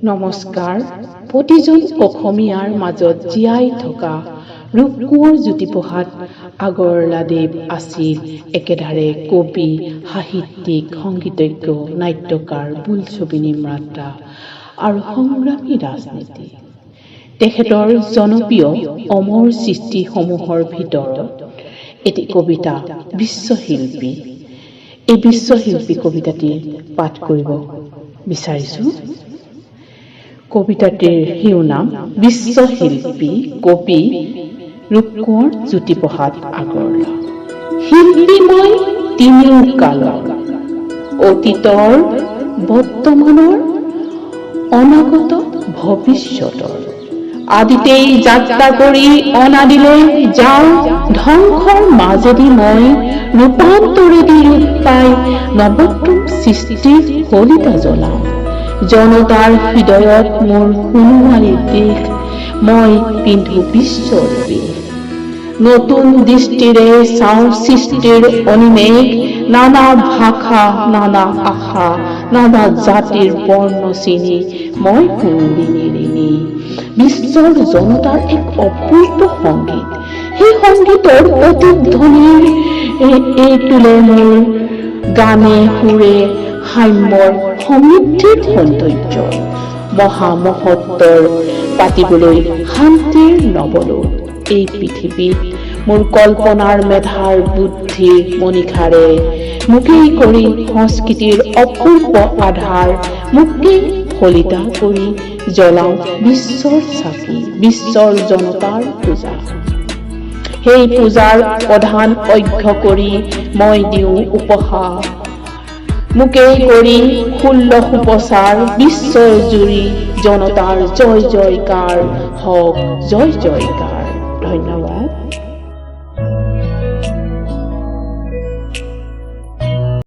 নমস্কাৰ। প্ৰতিজন অসমীয়াৰ মাজত জীয়াই থকা ৰূপকোঁৱৰ জ্যোতিপ্ৰসাদ আগৰৱালাদেৱ আছিল একেধাৰে কবি, সাহিত্যিক, সংগীতজ্ঞ, নাট্যকাৰ, বোলছবি নিৰ্মাতা আৰু সংগ্ৰামী ৰাজনীতি। তেখেতৰ জনপ্ৰিয় অমৰ সৃষ্টিসমূহৰ ভিতৰত এটি কবিতা বিশ্বশিল্পী। এই বিশ্বশিল্পী কবিতাটিৰ পাঠ কৰিব বিচাৰিছোঁ। কবিতাটিৰ শিৰোনাম বিশ্বশিল্পী কবি ৰূপকোঁৱৰ জ্যোতিপ্ৰসাদ আগৰৱালা। শিল্পী মই তিনিও কালৰ, অতীতৰ, বৰ্তমানৰ, অনাগত ভৱিষ্যতৰ। আদিতেই যাত্ৰা কৰি অনাদিলৈ যাওঁ, ধ্বংসৰ মাজেদি মই ৰূপান্তৰেদি ৰূপ পাই নৱতম সৃষ্টিৰ কলিতা জ্বলাওঁ। জনতাৰ হৃদয়ত মোৰ সোণোৱালী দেশ, মই পিন্ধো বিশ্বৰ বেশ। নতুন দৃষ্টিৰে চাওঁ সৃষ্টিৰ অনিমেষ, নানা ভাষা, নানা আশা, নানা জাতিৰ বৰ্ণ চিনি মই সুন্দিনী ঋণী। বিশ্বৰ জনতাৰ এক অপূৰ্ব সংগীত, সেই সংগীতৰ প্ৰতিধ্বনিৰ তোলে মোৰ গানে সুৰে সাম্যৰ সমৃদ্ধিৰ সৌন্দৰ্য। মহামহত্বৰ পাতিবলৈ শান্তিৰ নৱলোক। এই পৃথিৱীত মোৰ কল্পনাৰ মেধাৰ বুদ্ধিৰ মণিখাৰে মোকেই কৰি সংস্কৃতিৰ অপূৰ্ব আধাৰ, মোকেই শলিতা কৰি জ্বলাওঁ বিশ্বৰ চাকি, বিশ্বৰ জনতাৰ পূজা। সেই পূজাৰ প্ৰধান অৰ্ঘ্য কৰি মই দিওঁ উপহাৰ, মোকেই কৰি 16 সুপ্ৰচাৰ। বিশ্বৰ জুৰি জনতাৰ জয় জয়কাৰ হওক, জয় জয়কাৰ। ধন্যবাদ।